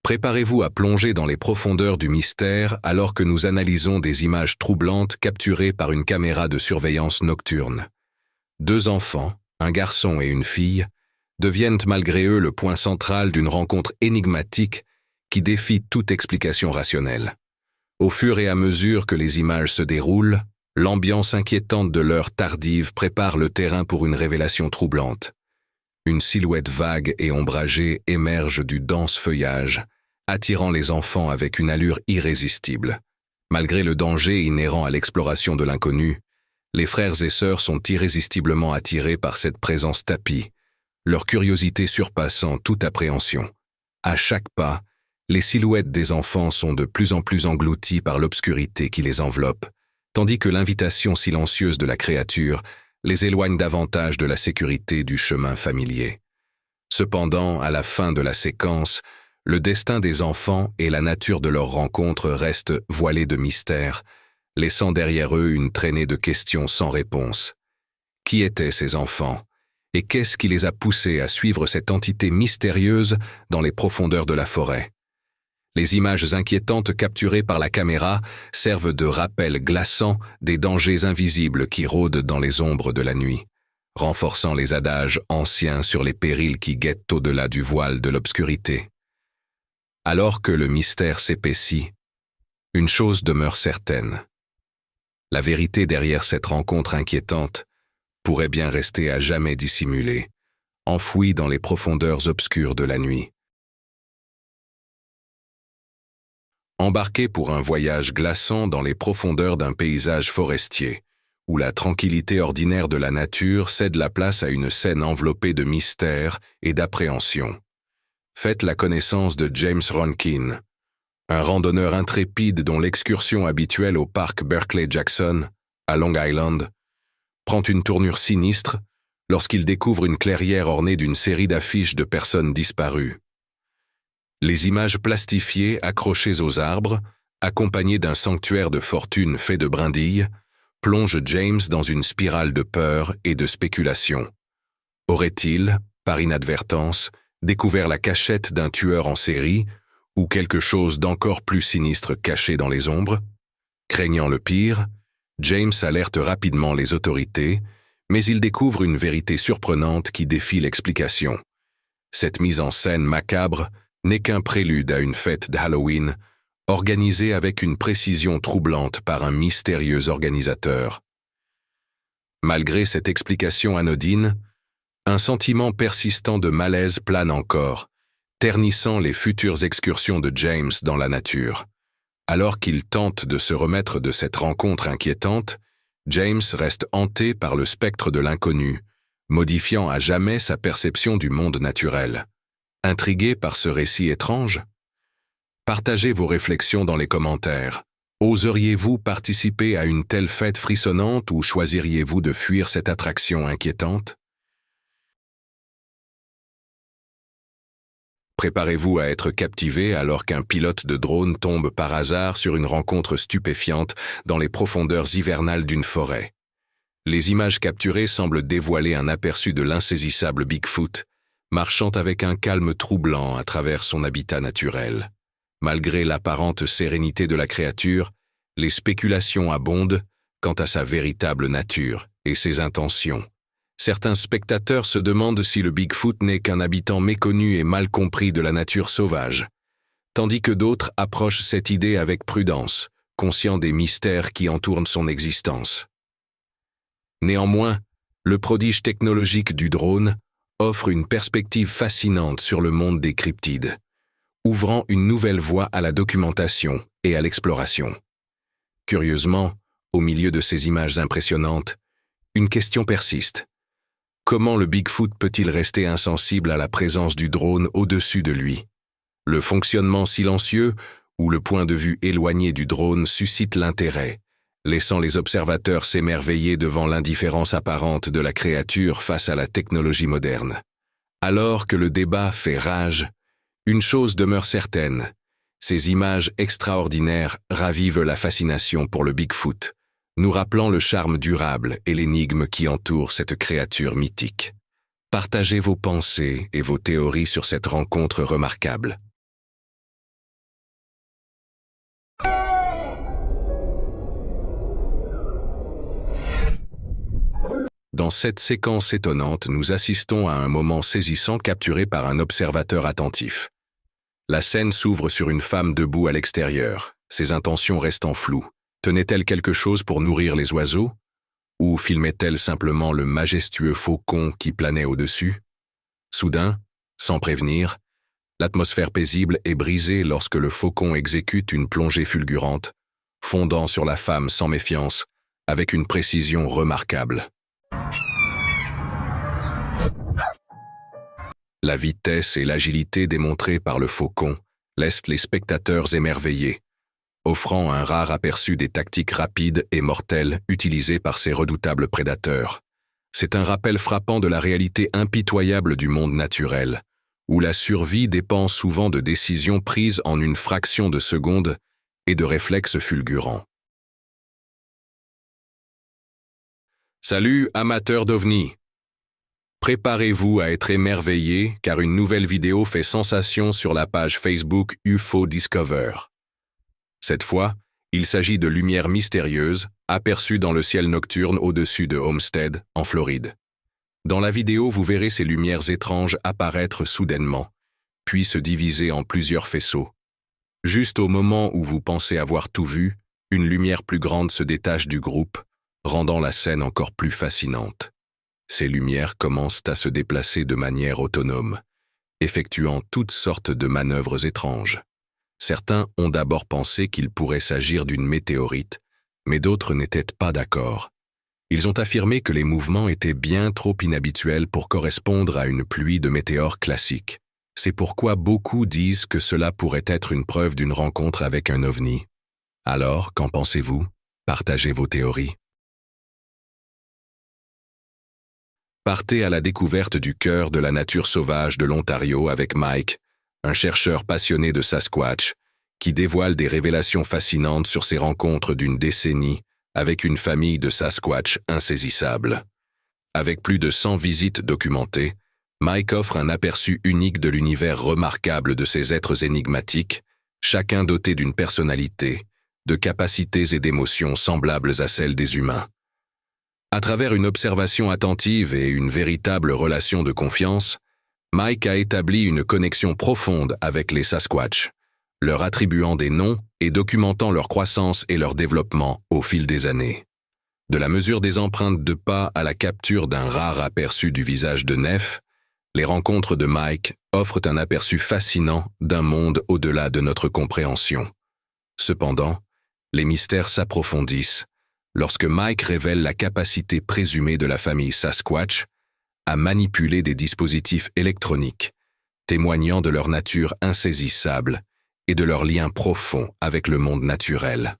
Préparez-vous à plonger dans les profondeurs du mystère alors que nous analysons des images troublantes capturées par une caméra de surveillance nocturne. Deux enfants, un garçon et une fille, deviennent malgré eux le point central d'une rencontre énigmatique qui défie toute explication rationnelle. Au fur et à mesure que les images se déroulent, l'ambiance inquiétante de l'heure tardive prépare le terrain pour une révélation troublante. Une silhouette vague et ombragée émerge du dense feuillage, attirant les enfants avec une allure irrésistible. Malgré le danger inhérent à l'exploration de l'inconnu, les frères et sœurs sont irrésistiblement attirés par cette présence tapie, leur curiosité surpassant toute appréhension. À chaque pas, les silhouettes des enfants sont de plus en plus englouties par l'obscurité qui les enveloppe, tandis que l'invitation silencieuse de la créature les éloigne davantage de la sécurité du chemin familier. Cependant, à la fin de la séquence, le destin des enfants et la nature de leur rencontre restent voilés de mystère, laissant derrière eux une traînée de questions sans réponse. Qui étaient ces enfants? Et qu'est-ce qui les a poussés à suivre cette entité mystérieuse dans les profondeurs de la forêt? Les images inquiétantes capturées par la caméra servent de rappel glaçant des dangers invisibles qui rôdent dans les ombres de la nuit, renforçant les adages anciens sur les périls qui guettent au-delà du voile de l'obscurité. Alors que le mystère s'épaissit, une chose demeure certaine. La vérité derrière cette rencontre inquiétante pourrait bien rester à jamais dissimulée, enfouie dans les profondeurs obscures de la nuit. Embarqué pour un voyage glaçant dans les profondeurs d'un paysage forestier, où la tranquillité ordinaire de la nature cède la place à une scène enveloppée de mystère et d'appréhension. Faites la connaissance de James Ronkin, un randonneur intrépide dont l'excursion habituelle au parc Berkeley-Jackson, à Long Island, prend une tournure sinistre lorsqu'il découvre une clairière ornée d'une série d'affiches de personnes disparues. Les images plastifiées accrochées aux arbres, accompagnées d'un sanctuaire de fortune fait de brindilles, plongent James dans une spirale de peur et de spéculation. Aurait-il, par inadvertance, découvert la cachette d'un tueur en série ou quelque chose d'encore plus sinistre caché dans les ombres? Craignant le pire, James alerte rapidement les autorités, mais il découvre une vérité surprenante qui défie l'explication. Cette mise en scène macabre n'est qu'un prélude à une fête d'Halloween, organisée avec une précision troublante par un mystérieux organisateur. Malgré cette explication anodine, un sentiment persistant de malaise plane encore, ternissant les futures excursions de James dans la nature. Alors qu'il tente de se remettre de cette rencontre inquiétante, James reste hanté par le spectre de l'inconnu, modifiant à jamais sa perception du monde naturel. Intrigué par ce récit étrange? Partagez vos réflexions dans les commentaires. Oseriez-vous participer à une telle fête frissonnante ou choisiriez-vous de fuir cette attraction inquiétante? Préparez-vous à être captivé alors qu'un pilote de drone tombe par hasard sur une rencontre stupéfiante dans les profondeurs hivernales d'une forêt. Les images capturées semblent dévoiler un aperçu de l'insaisissable Bigfoot, marchant avec un calme troublant à travers son habitat naturel. Malgré l'apparente sérénité de la créature, les spéculations abondent quant à sa véritable nature et ses intentions. Certains spectateurs se demandent si le Bigfoot n'est qu'un habitant méconnu et mal compris de la nature sauvage, tandis que d'autres approchent cette idée avec prudence, conscients des mystères qui entourent son existence. Néanmoins, le prodige technologique du drone offre une perspective fascinante sur le monde des cryptides, ouvrant une nouvelle voie à la documentation et à l'exploration. Curieusement, au milieu de ces images impressionnantes, une question persiste. Comment le Bigfoot peut-il rester insensible à la présence du drone au-dessus de lui? Le fonctionnement silencieux ou le point de vue éloigné du drone suscite l'intérêt, laissant les observateurs s'émerveiller devant l'indifférence apparente de la créature face à la technologie moderne. Alors que le débat fait rage, une chose demeure certaine, ces images extraordinaires ravivent la fascination pour le Bigfoot, nous rappelant le charme durable et l'énigme qui entoure cette créature mythique. Partagez vos pensées et vos théories sur cette rencontre remarquable. Dans cette séquence étonnante, nous assistons à un moment saisissant capturé par un observateur attentif. La scène s'ouvre sur une femme debout à l'extérieur, ses intentions restant floues. Tenait-elle quelque chose pour nourrir les oiseaux? Ou filmait-elle simplement le majestueux faucon qui planait au-dessus? Soudain, sans prévenir, l'atmosphère paisible est brisée lorsque le faucon exécute une plongée fulgurante, fondant sur la femme sans méfiance, avec une précision remarquable. La vitesse et l'agilité démontrées par le faucon laissent les spectateurs émerveillés, offrant un rare aperçu des tactiques rapides et mortelles utilisées par ces redoutables prédateurs. C'est un rappel frappant de la réalité impitoyable du monde naturel, où la survie dépend souvent de décisions prises en une fraction de seconde et de réflexes fulgurants. Salut, amateurs d'OVNI! Préparez-vous à être émerveillés car une nouvelle vidéo fait sensation sur la page Facebook UFO Discover. Cette fois, il s'agit de lumières mystérieuses aperçues dans le ciel nocturne au-dessus de Homestead, en Floride. Dans la vidéo, vous verrez ces lumières étranges apparaître soudainement, puis se diviser en plusieurs faisceaux. Juste au moment où vous pensez avoir tout vu, une lumière plus grande se détache du groupe, rendant la scène encore plus fascinante. Ces lumières commencent à se déplacer de manière autonome, effectuant toutes sortes de manœuvres étranges. Certains ont d'abord pensé qu'il pourrait s'agir d'une météorite, mais d'autres n'étaient pas d'accord. Ils ont affirmé que les mouvements étaient bien trop inhabituels pour correspondre à une pluie de météores classique. C'est pourquoi beaucoup disent que cela pourrait être une preuve d'une rencontre avec un ovni. Alors, qu'en pensez-vous? Partagez vos théories. Partez à la découverte du cœur de la nature sauvage de l'Ontario avec Mike, un chercheur passionné de Sasquatch, qui dévoile des révélations fascinantes sur ses rencontres d'une décennie avec une famille de Sasquatch insaisissables. Avec plus de 100 visites documentées, Mike offre un aperçu unique de l'univers remarquable de ces êtres énigmatiques, chacun doté d'une personnalité, de capacités et d'émotions semblables à celles des humains. À travers une observation attentive et une véritable relation de confiance, Mike a établi une connexion profonde avec les Sasquatch, leur attribuant des noms et documentant leur croissance et leur développement au fil des années. De la mesure des empreintes de pas à la capture d'un rare aperçu du visage de Nef, les rencontres de Mike offrent un aperçu fascinant d'un monde au-delà de notre compréhension. Cependant, les mystères s'approfondissent lorsque Mike révèle la capacité présumée de la famille Sasquatch à manipuler des dispositifs électroniques, témoignant de leur nature insaisissable et de leur lien profond avec le monde naturel.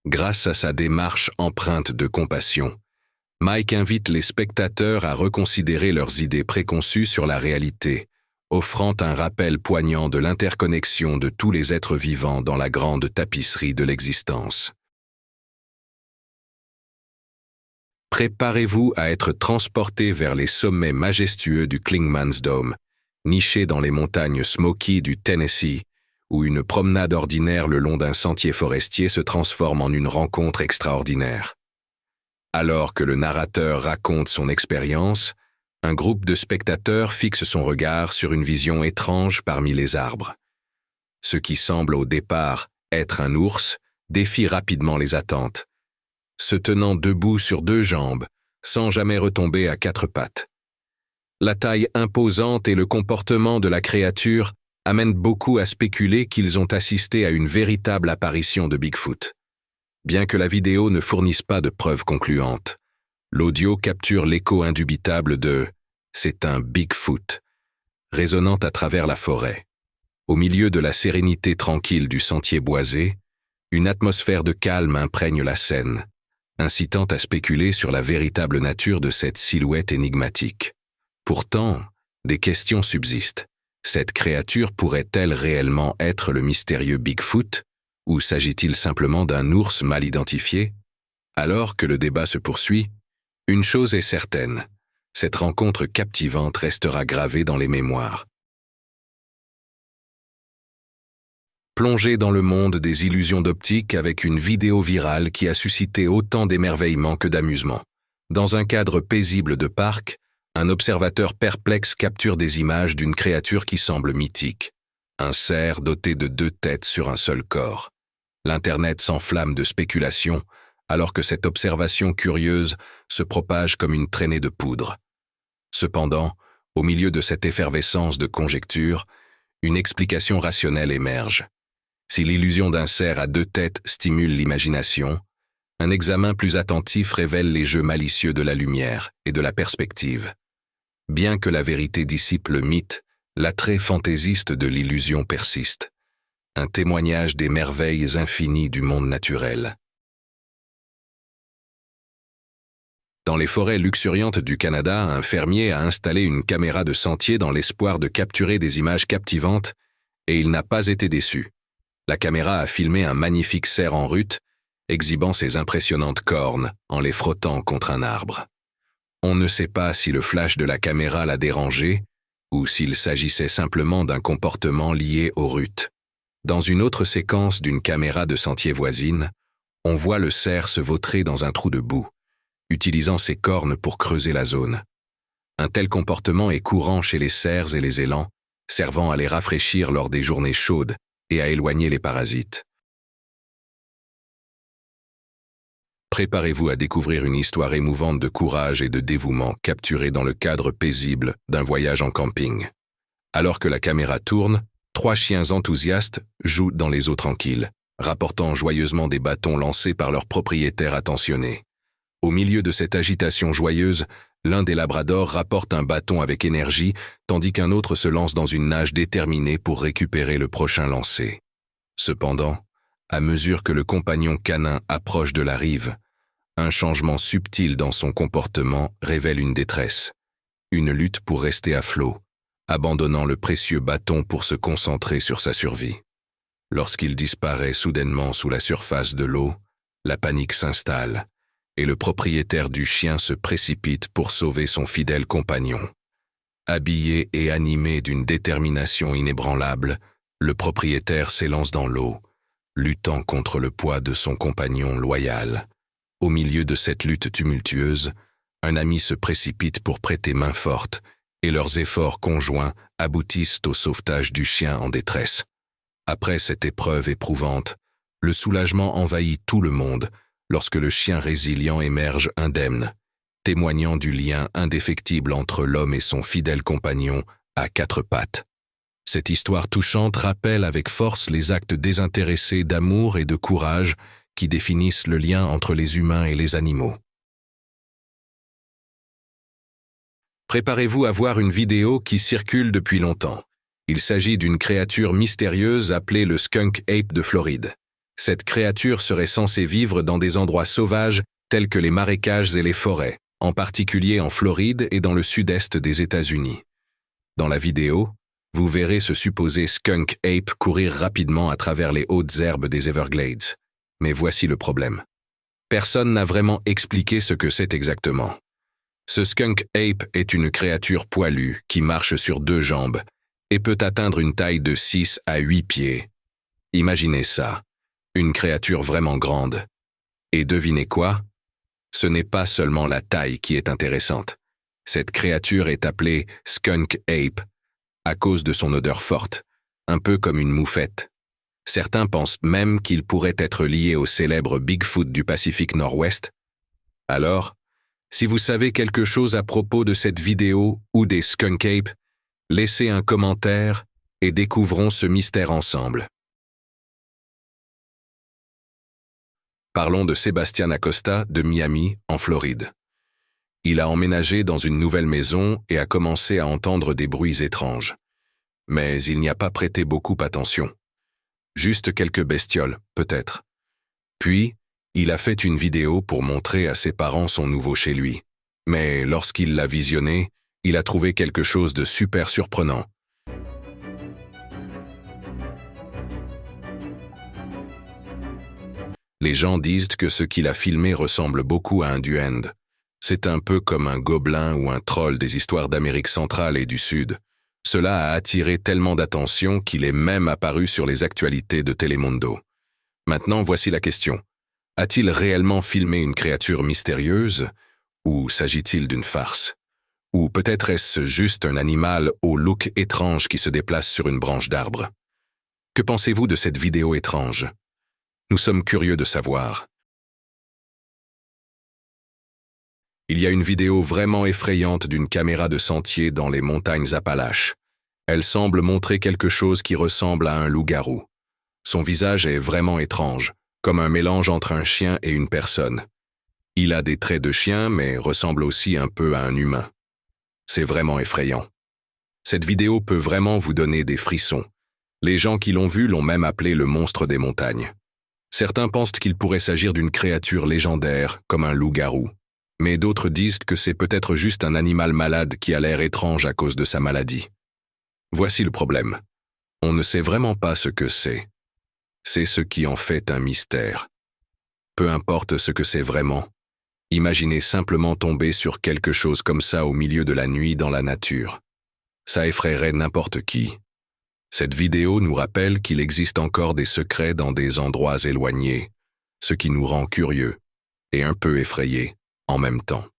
Grâce à sa démarche empreinte de compassion, Mike invite les spectateurs à reconsidérer leurs idées préconçues sur la réalité, offrant un rappel poignant de l'interconnexion de tous les êtres vivants dans la grande tapisserie de l'existence. Préparez-vous à être transporté vers les sommets majestueux du Clingmans Dome, niché dans les montagnes Smoky du Tennessee, où une promenade ordinaire le long d'un sentier forestier se transforme en une rencontre extraordinaire. Alors que le narrateur raconte son expérience, un groupe de spectateurs fixe son regard sur une vision étrange parmi les arbres. Ce qui semble au départ être un ours défie rapidement les attentes, se tenant debout sur deux jambes, sans jamais retomber à quatre pattes. La taille imposante et le comportement de la créature amènent beaucoup à spéculer qu'ils ont assisté à une véritable apparition de Bigfoot. Bien que la vidéo ne fournisse pas de preuves concluantes, l'audio capture l'écho indubitable de « c'est un Bigfoot » résonnant à travers la forêt. Au milieu de la sérénité tranquille du sentier boisé, une atmosphère de calme imprègne la scène, incitant à spéculer sur la véritable nature de cette silhouette énigmatique. Pourtant, des questions subsistent. Cette créature pourrait-elle réellement être le mystérieux Bigfoot, ou s'agit-il simplement d'un ours mal identifié? Alors que le débat se poursuit, une chose est certaine, cette rencontre captivante restera gravée dans les mémoires. Plongez dans le monde des illusions d'optique avec une vidéo virale qui a suscité autant d'émerveillement que d'amusement. Dans un cadre paisible de parc, un observateur perplexe capture des images d'une créature qui semble mythique. Un cerf doté de 2 têtes sur un seul corps. L'Internet s'enflamme de spéculations, alors que cette observation curieuse se propage comme une traînée de poudre. Cependant, au milieu de cette effervescence de conjectures, une explication rationnelle émerge. Si l'illusion d'un cerf à 2 têtes stimule l'imagination, un examen plus attentif révèle les jeux malicieux de la lumière et de la perspective. Bien que la vérité dissipe le mythe, l'attrait fantaisiste de l'illusion persiste. Un témoignage des merveilles infinies du monde naturel. Dans les forêts luxuriantes du Canada, un fermier a installé une caméra de sentier dans l'espoir de capturer des images captivantes, et il n'a pas été déçu. La caméra a filmé un magnifique cerf en rut, exhibant ses impressionnantes cornes en les frottant contre un arbre. On ne sait pas si le flash de la caméra l'a dérangé, ou s'il s'agissait simplement d'un comportement lié aux rutes. Dans une autre séquence d'une caméra de sentier voisine, on voit le cerf se vautrer dans un trou de boue, utilisant ses cornes pour creuser la zone. Un tel comportement est courant chez les cerfs et les élans, servant à les rafraîchir lors des journées chaudes et à éloigner les parasites. Préparez-vous à découvrir une histoire émouvante de courage et de dévouement capturée dans le cadre paisible d'un voyage en camping. Alors que la caméra tourne, 3 chiens enthousiastes jouent dans les eaux tranquilles, rapportant joyeusement des bâtons lancés par leurs propriétaires attentionnés. Au milieu de cette agitation joyeuse, l'un des labradors rapporte un bâton avec énergie, tandis qu'un autre se lance dans une nage déterminée pour récupérer le prochain lancé. Cependant, à mesure que le compagnon canin approche de la rive, un changement subtil dans son comportement révèle une détresse, une lutte pour rester à flot, abandonnant le précieux bâton pour se concentrer sur sa survie. Lorsqu'il disparaît soudainement sous la surface de l'eau, la panique s'installe, et le propriétaire du chien se précipite pour sauver son fidèle compagnon. Habillé et animé d'une détermination inébranlable, le propriétaire s'élance dans l'eau, luttant contre le poids de son compagnon loyal. Au milieu de cette lutte tumultueuse, un ami se précipite pour prêter main forte, et leurs efforts conjoints aboutissent au sauvetage du chien en détresse. Après cette épreuve éprouvante, le soulagement envahit tout le monde lorsque le chien résilient émerge indemne, témoignant du lien indéfectible entre l'homme et son fidèle compagnon à 4 pattes. Cette histoire touchante rappelle avec force les actes désintéressés d'amour et de courage qui définissent le lien entre les humains et les animaux. Préparez-vous à voir une vidéo qui circule depuis longtemps. Il s'agit d'une créature mystérieuse appelée le skunk ape de Floride. Cette créature serait censée vivre dans des endroits sauvages tels que les marécages et les forêts, en particulier en Floride et dans le sud-est des États-Unis. Dans la vidéo, vous verrez ce supposé skunk ape courir rapidement à travers les hautes herbes des Everglades. Mais voici le problème. Personne n'a vraiment expliqué ce que c'est exactement. Ce skunk ape est une créature poilue qui marche sur 2 jambes et peut atteindre une taille de 6 à 8 pieds. Imaginez ça, une créature vraiment grande. Et devinez quoi? Ce n'est pas seulement la taille qui est intéressante. Cette créature est appelée skunk ape à cause de son odeur forte, un peu comme une moufette. Certains pensent même qu'il pourrait être lié au célèbre Bigfoot du Pacifique Nord-Ouest. Alors, si vous savez quelque chose à propos de cette vidéo ou des skunk apes, laissez un commentaire et découvrons ce mystère ensemble. Parlons de Sebastián Acosta de Miami, en Floride. Il a emménagé dans une nouvelle maison et a commencé à entendre des bruits étranges. Mais il n'y a pas prêté beaucoup attention. Juste quelques bestioles, peut-être. Puis, il a fait une vidéo pour montrer à ses parents son nouveau chez lui. Mais lorsqu'il l'a visionné, il a trouvé quelque chose de super surprenant. Les gens disent que ce qu'il a filmé ressemble beaucoup à un duend. C'est un peu comme un gobelin ou un troll des histoires d'Amérique centrale et du Sud. Cela a attiré tellement d'attention qu'il est même apparu sur les actualités de Telemundo. Maintenant, voici la question. A-t-il réellement filmé une créature mystérieuse, Ou s'agit-il d'une farce? Ou peut-être est-ce juste un animal au look étrange qui se déplace sur une branche d'arbre? Que pensez-vous de cette vidéo étrange? Nous sommes curieux de savoir. Il y a une vidéo vraiment effrayante d'une caméra de sentier dans les montagnes Appalaches. Elle semble montrer quelque chose qui ressemble à un loup-garou. Son visage est vraiment étrange, comme un mélange entre un chien et une personne. Il a des traits de chien, mais ressemble aussi un peu à un humain. C'est vraiment effrayant. Cette vidéo peut vraiment vous donner des frissons. Les gens qui l'ont vu l'ont même appelé le monstre des montagnes. Certains pensent qu'il pourrait s'agir d'une créature légendaire, comme un loup-garou. Mais d'autres disent que c'est peut-être juste un animal malade qui a l'air étrange à cause de sa maladie. Voici le problème. On ne sait vraiment pas ce que c'est. C'est ce qui en fait un mystère. Peu importe ce que c'est vraiment, imaginez simplement tomber sur quelque chose comme ça au milieu de la nuit dans la nature. Ça effraierait n'importe qui. Cette vidéo nous rappelle qu'il existe encore des secrets dans des endroits éloignés, ce qui nous rend curieux et un peu effrayés en même temps.